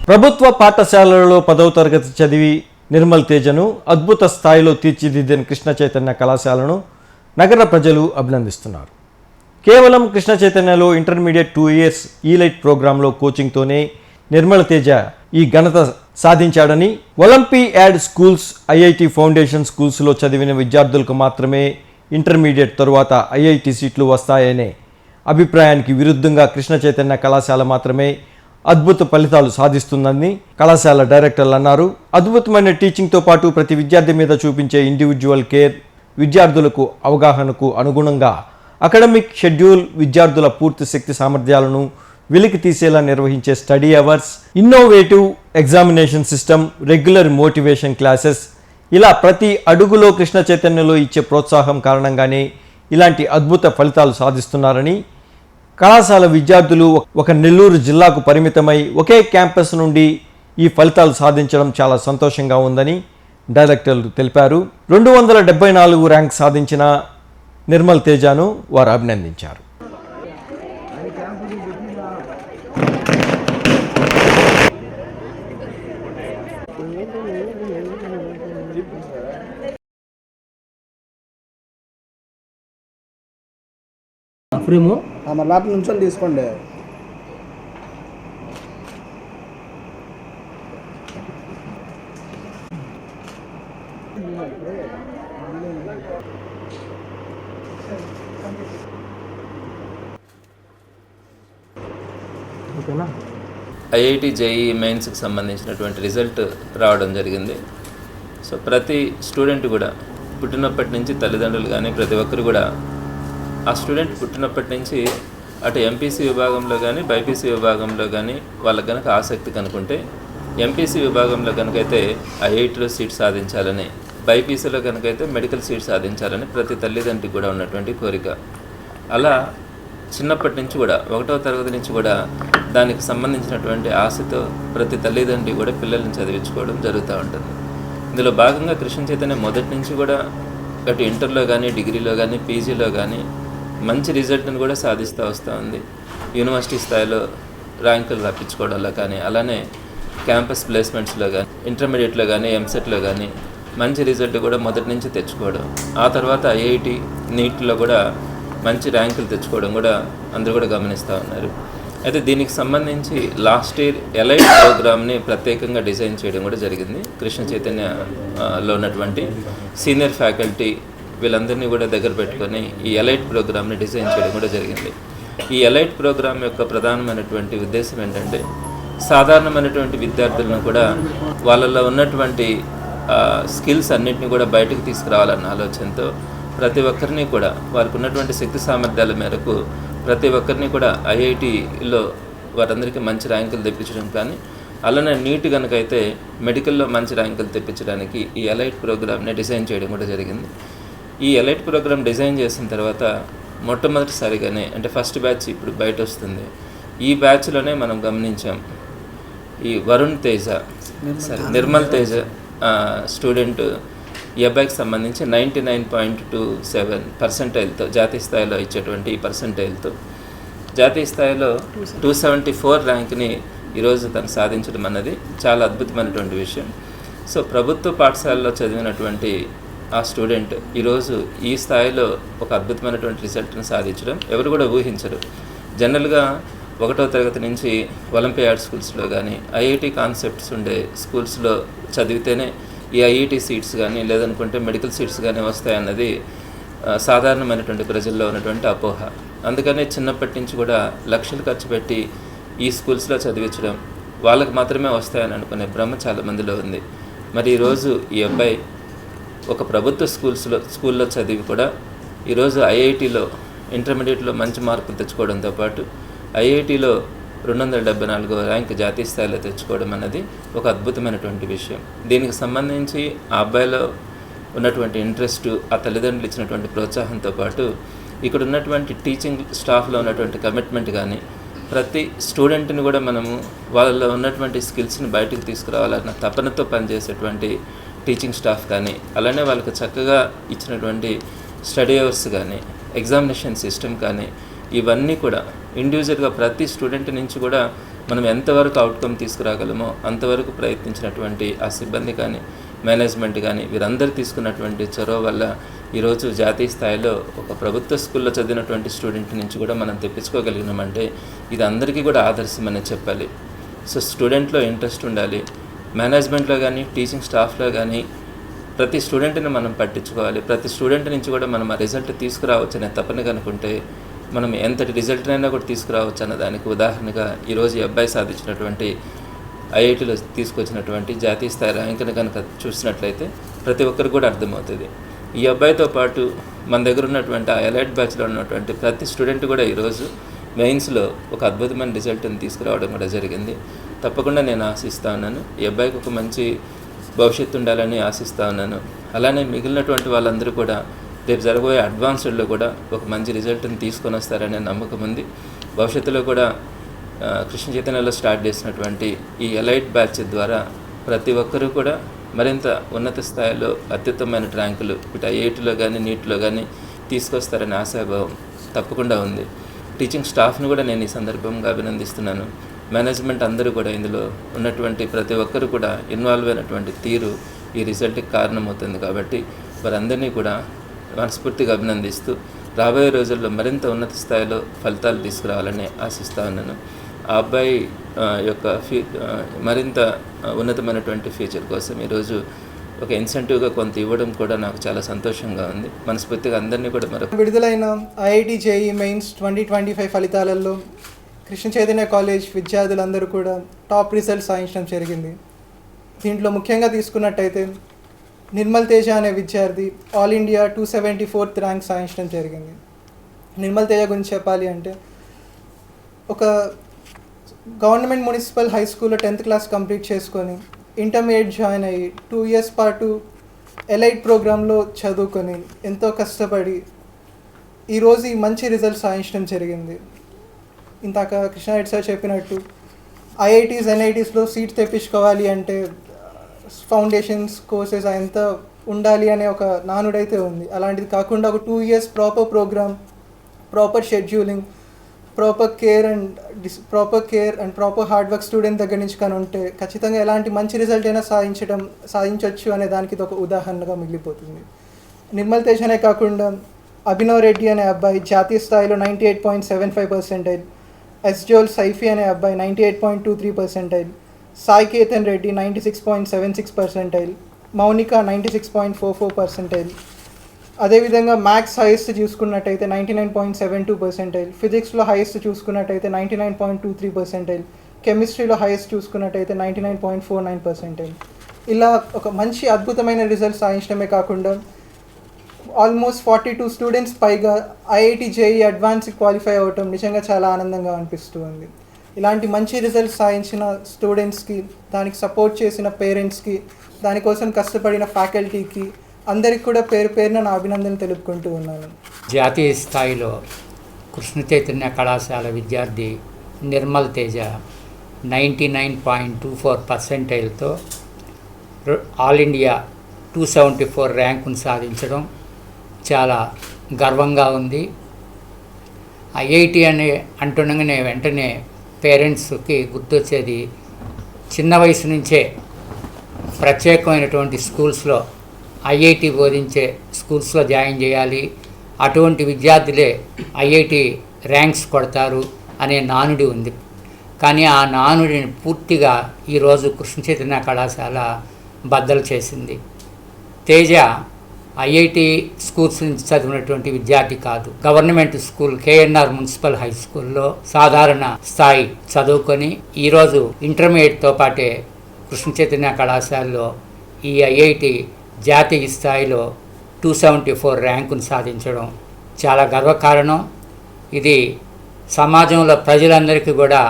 ప్రభుత్వ పాఠశాలలలో 10వ తరగతి చదివి నిర్మల్ తేజను అద్భుత స్థాయిలో తీర్చిదిద్దిన కృష్ణ చైతన్య కళాశాలను నగర ప్రజలు అభినందిస్తున్నారు. కేవలం కృష్ణ చైతన్యలో ఇంటర్మీడియట్ 2 ఇయర్స్ ఈలైట్ ప్రోగ్రాంలో కోచింగ్తోనే నిర్మల్ తేజ ఈ ఘనత సాధించాడని, ఒలింపియాడ్ స్కూల్స్, ఐఐటి ఫౌండేషన్ స్కూల్స్లో చదివిన విద్యార్థులకు మాత్రమే ఇంటర్మీడియట్ తరువాత ఐఐటి సీట్లు వస్తాయనే అభిప్రాయానికి విరుద్ధంగా కృష్ణ చైతన్య కళాశాల మాత్రమే అద్భుత ఫలితాలు సాధిస్తుందని కళాశాల డైరెక్టర్లు అన్నారు. అద్భుతమైన టీచింగ్తో పాటు ప్రతి విద్యార్థి మీద చూపించే ఇండివిజువల్ కేర్, విద్యార్థులకు అవగాహనకు అనుగుణంగా అకాడమిక్ షెడ్యూల్, విద్యార్థుల పూర్తి శక్తి సామర్థ్యాలను వెలికి తీసేలా నిర్వహించే study hours, innovative examination system, regular motivation classes, ఇలా ప్రతి అడుగులో కృష్ణ చైతన్యలో ఇచ్చే ప్రోత్సాహం కారణంగానే ఇలాంటి అద్భుత ఫలితాలు సాధిస్తున్నారని, కళాశాల విద్యార్థులు ఒక నెల్లూరు జిల్లాకు పరిమితమై ఒకే క్యాంపస్ నుండి ఈ ఫలితాలు సాధించడం చాలా సంతోషంగా ఉందని డైరెక్టర్లు తెలిపారు. 274 ర్యాంక్ సాధించిన నిర్మల్ తేజను వారు అభినందించారు. ఫ్రేము మరి లోపల నుంచి తీసుకోండి. ఐఐటి జేఈ మెయిన్స్కి సంబంధించినటువంటి రిజల్ట్ రావడం జరిగింది. సో ప్రతి స్టూడెంట్ కూడా పుట్టినప్పటి నుంచి తల్లిదండ్రులు కానీ ప్రతి ఒక్కరు కూడా ఆ స్టూడెంట్ పుట్టినప్పటి నుంచి అటు ఎంపీసీ విభాగంలో కానీ బైపీసీ విభాగంలో కానీ వాళ్ళకి కనుక ఆసక్తి కనుకుంటే, ఎంపీసీ విభాగంలో కనుకైతే ఐఐటీలో సీట్ సాధించాలని, బైపీసీలో కనుకైతే మెడికల్ సీట్ సాధించాలని ప్రతి తల్లిదండ్రికి కూడా ఉన్నటువంటి కోరిక. అలా చిన్నప్పటి నుంచి కూడా 1వ తరగతి నుంచి కూడా దానికి సంబంధించినటువంటి ఆశతో ప్రతి తల్లిదండ్రి కూడా పిల్లల్ని చదివించుకోవడం జరుగుతూ ఉంటుంది. ఇందులో భాగంగా కృష్ణ చైతన్య మొదటి నుంచి కూడా అటు ఇంటర్లో కానీ డిగ్రీలో కానీ పీజీలో కానీ మంచి రిజల్ట్ని కూడా సాధిస్తూ వస్తూ ఉంది. యూనివర్సిటీ స్థాయిలో ర్యాంకులు రప్పించుకోవడంలో కానీ, అలానే క్యాంపస్ ప్లేస్మెంట్స్లో కానీ, ఇంటర్మీడియట్లో కానీ, ఎంసెట్లో కానీ మంచి రిజల్ట్ కూడా మొదటి నుంచి తెచ్చుకోవడం, ఆ తర్వాత ఐఐటి నీట్లో కూడా మంచి ర్యాంకులు తెచ్చుకోవడం కూడా అందరూ కూడా గమనిస్తూ ఉన్నారు. అయితే దీనికి సంబంధించి లాస్ట్ ఇయర్ ఎలైట్ ప్రోగ్రామ్ని ప్రత్యేకంగా డిజైన్ చేయడం కూడా జరిగింది. కృష్ణ చైతన్యలో ఉన్నటువంటి సీనియర్ ఫ్యాకల్టీ వీళ్ళందరినీ కూడా దగ్గర పెట్టుకొని ఈ ఎలైట్ ప్రోగ్రామ్ని డిజైన్ చేయడం కూడా జరిగింది. ఈ ఎలైట్ ప్రోగ్రామ్ యొక్క ప్రధానమైనటువంటి ఉద్దేశం ఏంటంటే, సాధారణమైనటువంటి విద్యార్థులను కూడా వాళ్ళలో ఉన్నటువంటి స్కిల్స్ అన్నింటినీ కూడా బయటకు తీసుకురావాలన్న ఆలోచనతో ప్రతి ఒక్కరిని కూడా వారికి ఉన్నటువంటి శక్తి సామర్థ్యాల మేరకు ప్రతి ఒక్కరిని కూడా ఐఐటిలో వారందరికీ మంచి ర్యాంకులు తెప్పించడం కానీ, అలానే నీట్ కనుకైతే మెడికల్లో మంచి ర్యాంకులు తెప్పించడానికి ఈ ఎలైట్ ప్రోగ్రామ్ని డిజైన్ చేయడం కూడా జరిగింది. ఈ ఎలైట్ ప్రోగ్రామ్ డిజైన్ చేసిన తర్వాత మొట్టమొదటిసారిగానే, అంటే ఫస్ట్ బ్యాచ్ ఇప్పుడు బయట వస్తుంది, ఈ బ్యాచ్లోనే మనం గమనించాం ఈ వరుణ్ తేజ, నిర్మల్ తేజ స్టూడెంట్, ఈ అబ్బాయికి సంబంధించి 99.27% జాతీయ స్థాయిలో ఇచ్చేటువంటి ఈ పర్సంటైల్తో జాతీయ స్థాయిలో 274 ర్యాంక్ని ఈరోజు తను సాధించడం అన్నది చాలా అద్భుతమైనటువంటి విషయం. సో ప్రభుత్వ పాఠశాలలో చదివినటువంటి ఆ స్టూడెంట్ ఈరోజు ఈ స్థాయిలో ఒక అద్భుతమైనటువంటి రిజల్ట్ని సాధించడం ఎవరు కూడా ఊహించరు. జనరల్గా 1వ తరగతి నుంచి ఒలింపియాడ్ స్కూల్స్లో కానీ, ఐఐటి కాన్సెప్ట్స్ ఉండే స్కూల్స్లో చదివితేనే ఈ ఐఐటి సీట్స్ కానీ లేదనుకుంటే మెడికల్ సీట్స్ కానీ వస్తాయన్నది సాధారణమైనటువంటి ప్రజల్లో ఉన్నటువంటి అపోహ. అందుకనే చిన్నప్పటి నుంచి కూడా లక్షలు ఖర్చు పెట్టి ఈ స్కూల్స్లో చదివించడం, వాళ్ళకి మాత్రమే వస్తాయని అనుకునే భ్రమ చాలామందిలో ఉంది. మరి ఈరోజు ఈ అబ్బాయి ఒక ప్రభుత్వ స్కూల్లో చదివి కూడా ఈరోజు ఐఐటిలో ఇంటర్మీడియట్లో మంచి మార్కులు తెచ్చుకోవడంతో పాటు ఐఐటిలో 274వ ర్యాంక్ జాతీయ స్థాయిలో తెచ్చుకోవడం అన్నది ఒక అద్భుతమైనటువంటి విషయం. దీనికి సంబంధించి ఆ అబ్బాయిలో ఉన్నటువంటి ఇంట్రెస్ట్, ఆ తల్లిదండ్రులు ఇచ్చినటువంటి ప్రోత్సాహంతో పాటు ఇక్కడ ఉన్నటువంటి టీచింగ్ స్టాఫ్లో ఉన్నటువంటి కమిట్మెంట్ కానీ, ప్రతి స్టూడెంట్ని కూడా మనము వాళ్ళలో ఉన్నటువంటి స్కిల్స్ని బయటకు తీసుకురావాలన్న తపనతో పనిచేసేటువంటి టీచింగ్ స్టాఫ్ కానీ, అలానే వాళ్ళకి చక్కగా ఇచ్చినటువంటి స్టడీ అవర్స్ కానీ, ఎగ్జామినేషన్ సిస్టమ్ కానీ, ఇవన్నీ కూడా ఇండివిజువల్గా ప్రతి స్టూడెంట్ నుంచి కూడా మనం ఎంతవరకు అవుట్కమ్ తీసుకురాగలమో అంతవరకు ప్రయత్నించినటువంటి ఆ సిబ్బంది కానీ మేనేజ్మెంట్ కానీ వీరందరూ తీసుకున్నటువంటి చొరవ వల్ల ఈరోజు జాతీయ స్థాయిలో ఒక ప్రభుత్వ స్కూల్లో చదివినటువంటి స్టూడెంట్ నుంచి కూడా మనం తెప్పించుకోగలిగినామంటే ఇది అందరికీ కూడా ఆదర్శమని చెప్పాలి. సో స్టూడెంట్లో ఇంట్రెస్ట్ ఉండాలి, మేనేజ్మెంట్లో కానీ టీచింగ్ స్టాఫ్లో కానీ ప్రతి స్టూడెంట్ని మనం పట్టించుకోవాలి. ప్రతి స్టూడెంట్ నుంచి కూడా మనం ఆ రిజల్ట్ తీసుకురావచ్చు అనే తపన కనుకుంటే మనం ఎంతటి రిజల్ట్నైనా కూడా తీసుకురావచ్చు అన్న దానికి ఉదాహరణగా ఈరోజు ఈ అబ్బాయి సాధించినటువంటి ఐఐటీలో తీసుకొచ్చినటువంటి జాతీయ స్థాయి ర్యాంకుని కనుక చూసినట్లయితే ప్రతి ఒక్కరికి కూడా అర్థమవుతుంది. ఈ అబ్బాయితో పాటు మన దగ్గర ఉన్నటువంటి ఆ ఎలైట్ బ్యాచ్లో ఉన్నటువంటి ప్రతి స్టూడెంట్ కూడా ఈరోజు మెయిన్స్లో ఒక అద్భుతమైన రిజల్ట్ని తీసుకురావడం కూడా జరిగింది. తప్పకుండా నేను ఆశిస్తూ ఉన్నాను ఈ అబ్బాయికి ఒక మంచి భవిష్యత్తు ఉండాలని ఆశిస్తూ ఉన్నాను. అలానే మిగిలినటువంటి వాళ్ళందరూ కూడా రేపు జరగబోయే అడ్వాన్స్డ్లో కూడా ఒక మంచి రిజల్ట్ని తీసుకొని వస్తారనే నమ్మకం ఉంది. భవిష్యత్తులో కూడా కృష్ణ చైతన్యలో స్టార్ట్ చేసినటువంటి ఈ ఎలైట్ బ్యాచ్ ద్వారా ప్రతి ఒక్కరూ కూడా మరింత ఉన్నత స్థాయిలో అత్యుత్తమైన ర్యాంకులు ఇటు ఐఐటీలో కానీ నీట్లో కానీ తీసుకొస్తారనే ఆశాభావం తప్పకుండా ఉంది. టీచింగ్ స్టాఫ్ను కూడా నేను ఈ సందర్భంగా అభినందిస్తున్నాను. మేనేజ్మెంట్ అందరూ కూడా ఇందులో ఉన్నటువంటి ప్రతి ఒక్కరు కూడా ఇన్వాల్వ్ అయినటువంటి తీరు ఈ రిజల్ట్కి కారణమవుతుంది. కాబట్టి వారందరినీ కూడా మనస్ఫూర్తిగా అభినందిస్తూ రాబోయే రోజుల్లో మరింత ఉన్నత స్థాయిలో ఫలితాలు తీసుకురావాలని ఆశిస్తూ ఉన్నాను. ఆ అబ్బాయి యొక్క మరింత ఉన్నతమైనటువంటి ఫ్యూచర్ కోసం ఈరోజు ఒక ఇన్సెంటివ్గా కొంత ఇవ్వడం కూడా నాకు చాలా సంతోషంగా ఉంది. మనస్ఫూర్తిగా అందరినీ కూడా విడుదలైన ఐఐటి జేఈ మెయిన్స్ 2025 ఫలితాలలో కృష్ణ చైతన్య కాలేజ్ విద్యార్థులందరూ కూడా టాప్ రిజల్ట్స్ సాధించడం జరిగింది. దీంట్లో ముఖ్యంగా తీసుకున్నట్టయితే నిర్మల్ తేజ అనే విద్యార్థి ఆల్ ఇండియా 274th ర్యాంక్ సాధించడం జరిగింది. నిర్మల్ తేజ గురించి చెప్పాలి అంటే ఒక గవర్నమెంట్ మున్సిపల్ హై స్కూల్లో 10th క్లాస్ కంప్లీట్ చేసుకొని ఇంటర్మీడియట్ జాయిన్ అయ్యి 2 years పాటు ఎలైట్ ప్రోగ్రాంలో చదువుకొని ఎంతో కష్టపడి ఈరోజు ఈ మంచి రిజల్ట్ సాధించడం జరిగింది. ఇందాక కృష్ణారెడ్డి సార్ చెప్పినట్టు ఐఐటీస్ ఎన్ఐటీస్లో సీట్ తెప్పించుకోవాలి అంటే ఫౌండేషన్స్ కోర్సెస్ ఎంత ఉండాలి అనే ఒక నానుడైతే ఉంది. అలాంటిది కాకుండా ఒక 2 years proper programme, proper scheduling, proper care and proper hard work student దగ్గర నుంచి కానీ ఉంటే ఖచ్చితంగా ఎలాంటి మంచి రిజల్ట్ అయినా సాధించవచ్చు అనే దానికి ఇది ఒక ఉదాహరణగా మిగిలిపోతుంది. నిర్మల్ తేజనే కాకుండా అభినవ్ రెడ్డి అనే అబ్బాయి జాతీయ స్థాయిలో 98.75%, ఎస్జోల్ సైఫీ అనే అబ్బాయి 98.23%, సాయి కేతన్ రెడ్డి 96.76%, మౌనిక 96.44%. అదేవిధంగా మ్యాథ్స్ హైయెస్ట్ చూసుకున్నట్టయితే 99.72%, ఫిజిక్స్లో హైయెస్ట్ చూసుకున్నట్టయితే 99.23%, కెమిస్ట్రీలో హైయెస్ట్ చూసుకున్నట్టయితే 99.49%. ఇలా ఒక మంచి అద్భుతమైన రిజల్ట్స్ సాధించడమే కాకుండా ఆల్మోస్ట్ 42 స్టూడెంట్స్ పైగా ఐఐటి జేఈ అడ్వాన్స్ క్వాలిఫై అవ్వటం నిజంగా చాలా ఆనందంగా అనిపిస్తూ ఉంది. ఇలాంటి మంచి రిజల్ట్స్ సాధించిన స్టూడెంట్స్కి, దానికి సపోర్ట్ చేసిన పేరెంట్స్కి, దానికోసం కష్టపడిన ఫ్యాకల్టీకి అందరికి కూడా పేరు పేరున నా అభినందనలు తెలుపుకుంటూ ఉన్నాను. జాతీయ స్థాయిలో కృష్ణ చైతన్య కళాశాల విద్యార్థి నిర్మల్ తేజ 99.24%తో ఆల్ ఇండియా 274 ర్యాంకును సాధించడం చాలా గర్వంగా ఉంది. ఐఐటి అనే అంటుండగానే వెంటనే పేరెంట్స్కి గుర్తొచ్చేది చిన్న వయసు నుంచే ప్రత్యేకమైనటువంటి స్కూల్స్లో ఐఐటి బోధించే స్కూల్స్లో జాయిన్ చేయాలి, అటువంటి విద్యార్థులే ఐఐటి ర్యాంక్స్ కొడతారు అనే నానుడి ఉంది. కానీ ఆ నానుడిని పూర్తిగా ఈరోజు కృష్ణ చైతన్య కళాశాల బద్దలు చేసింది. తేజ ఐఐటి స్కూల్స్ నుంచి చదివినటువంటి విద్యార్థి కాదు. Government school KNR municipal high స్కూల్లో సాధారణ స్థాయి చదువుకొని ఈరోజు ఇంటర్మీడియట్తో పాటే కృష్ణ చైతన్య కళాశాలలో ఈ ఐఐటి జాతీయ స్థాయిలో 274 ర్యాంకును సాధించడం చాలా గర్వకారణం. ఇది సమాజంలో ప్రజలందరికీ కూడా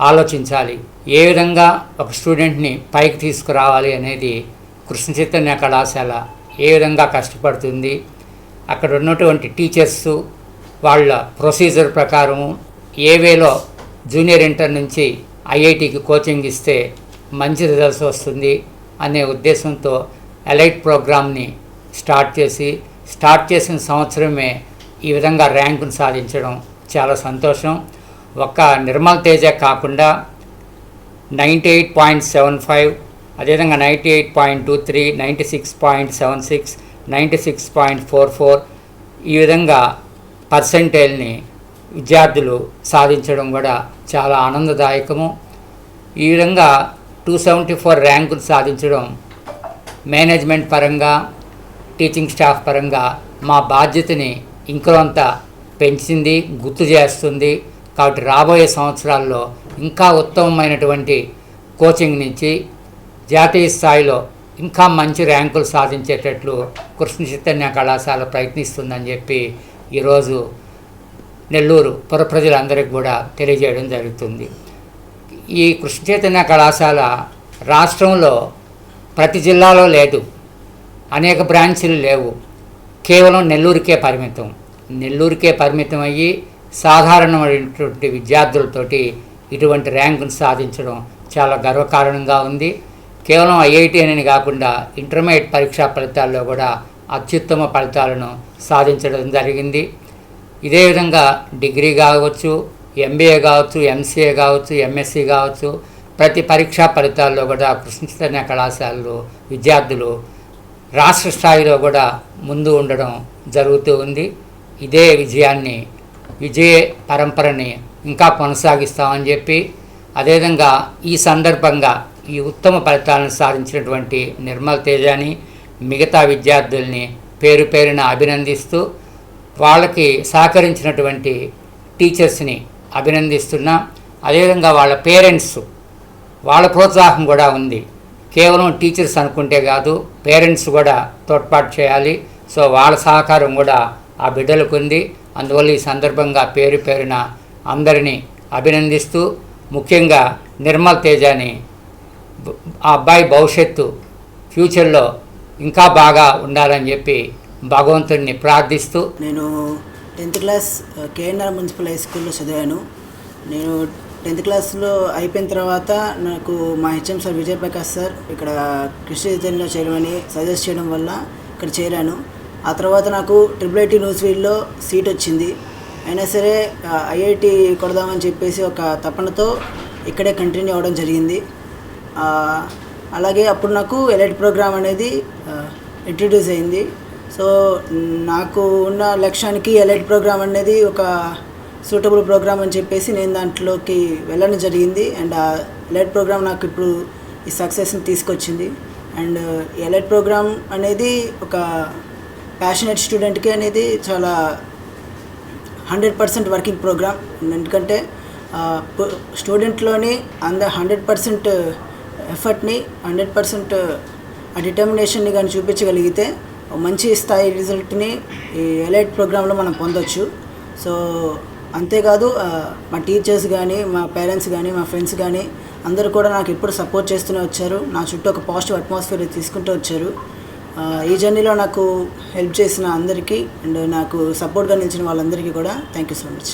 ఆలోచించాలి. ఏ విధంగా ఒక స్టూడెంట్ని పైకి తీసుకురావాలి అనేది కృష్ణ చైతన్య కళాశాల ఏ విధంగా కష్టపడుతుంది, అక్కడ ఉన్నటువంటి టీచర్స్ వాళ్ళ ప్రొసీజర్ ప్రకారము ఏ వేలో జూనియర్ ఇంటర్ నుంచి ఐఐటికి కోచింగ్ ఇస్తే మంచి రిజల్ట్స్ వస్తుంది అనే ఉద్దేశంతో ఎలైట్ ప్రోగ్రామ్ని స్టార్ట్ చేసిన సంవత్సరమే ఈ విధంగా ర్యాంకును సాధించడం చాలా సంతోషం. ఒక్క నిర్మల్ తేజ కాకుండా 98.75, అదేవిధంగా 98.23, 96.76, 96.44 ఈ విధంగా పర్సెంటేజ్ని విద్యార్థులు సాధించడం కూడా చాలా ఆనందదాయకము. ఈ విధంగా 274 ర్యాంకులు సాధించడం మేనేజ్మెంట్ పరంగా, టీచింగ్ స్టాఫ్ పరంగా మా బాధ్యతని ఇంకొంత పెంచింది, గుర్తు చేస్తుంది. కాబట్టి రాబోయే సంవత్సరాల్లో ఇంకా ఉత్తమమైనటువంటి కోచింగ్ నుంచి జాతీయ స్థాయిలో ఇంకా మంచి ర్యాంకులు సాధించేటట్లు కృష్ణ చైతన్య కళాశాల ప్రయత్నిస్తుందని చెప్పి ఈరోజు నెల్లూరు పుర ప్రజలందరికీ కూడా తెలియజేయడం జరుగుతుంది. ఈ కృష్ణ చైతన్య కళాశాల రాష్ట్రంలో ప్రతి జిల్లాలో లేదు, అనేక బ్రాంచీలు లేవు, కేవలం నెల్లూరుకే పరిమితం. నెల్లూరుకే పరిమితం అయ్యి సాధారణమైనటువంటి విద్యార్థులతోటి ఇటువంటి ర్యాంకును సాధించడం చాలా గర్వకారణంగా ఉంది. కేవలం ఐఐటి అని కాకుండా ఇంటర్మీడియట్ పరీక్షా ఫలితాల్లో కూడా అత్యుత్తమ ఫలితాలను సాధించడం జరిగింది. ఇదే విధంగా డిగ్రీ కావచ్చు, ఎంబీఏ కావచ్చు, ఎంసీఏ కావచ్చు, ఎంఎస్సీ కావచ్చు, ప్రతి పరీక్షా ఫలితాల్లో కూడా కృష్ణ చైతన్య కళాశాలలో విద్యార్థులు రాష్ట్ర స్థాయిలో కూడా ముందు ఉండడం జరుగుతూ ఉంది. ఇదే విజయాన్ని, విజయ పరంపరని ఇంకా కొనసాగిస్తామని చెప్పి, అదేవిధంగా ఈ సందర్భంగా ఈ ఉత్తమ ఫలితాలను సాధించినటువంటి నిర్మల్ తేజాని, మిగతా విద్యార్థుల్ని పేరు పేరున అభినందిస్తూ, వాళ్ళకి సహకరించినటువంటి టీచర్స్ని అభినందిస్తున్నా. అదేవిధంగా వాళ్ళ పేరెంట్స్, వాళ్ళ ప్రోత్సాహం కూడా ఉంది. కేవలం టీచర్స్ అనుకుంటే కాదు, పేరెంట్స్ కూడా తోడ్పాటు చేయాలి. సో వాళ్ళ సహకారం కూడా ఆ బిడ్డలకు ఉంది. అందువల్ల ఈ సందర్భంగా పేరు పేరున అందరినీ అభినందిస్తూ, ముఖ్యంగా నిర్మల్ తేజాని, ఆ అబ్బాయి భవిష్యత్తు ఫ్యూచర్లో ఇంకా బాగా ఉండాలని చెప్పి భగవంతుడిని ప్రార్థిస్తూ, నేను 10th class KNR municipal high స్కూల్లో చదివాను. నేను 10th క్లాస్లో అయిపోయిన తర్వాత నాకు మా హెచ్ఎం సార్ విజయప్రకాష్ సార్ ఇక్కడ కృష్ణ చైతన్యలో చేరమని సజెస్ట్ చేయడం వల్ల ఇక్కడ చేరాను. ఆ తర్వాత నాకు IIIT న్యూస్వీల్లో సీట్ వచ్చింది. అయినా సరే ఐఐటి కొడదామని చెప్పేసి ఒక తపనతో ఇక్కడే కంటిన్యూ అవ్వడం జరిగింది. అలాగే అప్పుడు నాకు ఎలైట్ ప్రోగ్రామ్ అనేది ఇంట్రడ్యూస్ అయింది. సో నాకు ఉన్న లక్ష్యానికి ఎలైట్ ప్రోగ్రామ్ అనేది ఒక సూటబుల్ ప్రోగ్రామ్ అని చెప్పేసి నేను దాంట్లోకి వెళ్ళడం జరిగింది. అండ్ ఆ ఎలైట్ ప్రోగ్రామ్ నాకు ఇప్పుడు ఈ సక్సెస్ని తీసుకొచ్చింది. అండ్ ఎలైట్ ప్రోగ్రామ్ అనేది ఒక ప్యాషనెట్ స్టూడెంట్కి అనేది చాలా 100% వర్కింగ్ ప్రోగ్రామ్. ఎందుకంటే స్టూడెంట్లోని 100% ఎఫర్ట్ని, 100% ఆ డిటర్మినేషన్ని కానీ చూపించగలిగితే మంచి స్థాయి రిజల్ట్ని ఈ ఎలైట్ ప్రోగ్రాంలో మనం పొందొచ్చు. సో అంతేకాదు మా టీచర్స్ కానీ, మా పేరెంట్స్ కానీ, మా ఫ్రెండ్స్ కానీ అందరూ కూడా నాకు ఎప్పుడు సపోర్ట్ చేస్తూనే వచ్చారు. నా చుట్టూ ఒక పాజిటివ్ అట్మాస్ఫియర్ తీసుకుంటూ వచ్చారు. ఈ జర్నీలో నాకు హెల్ప్ చేసిన అందరికీ అండ్ నాకు సపోర్ట్గా నిలిచిన వాళ్ళందరికీ కూడా థ్యాంక్ యూ సో మచ్.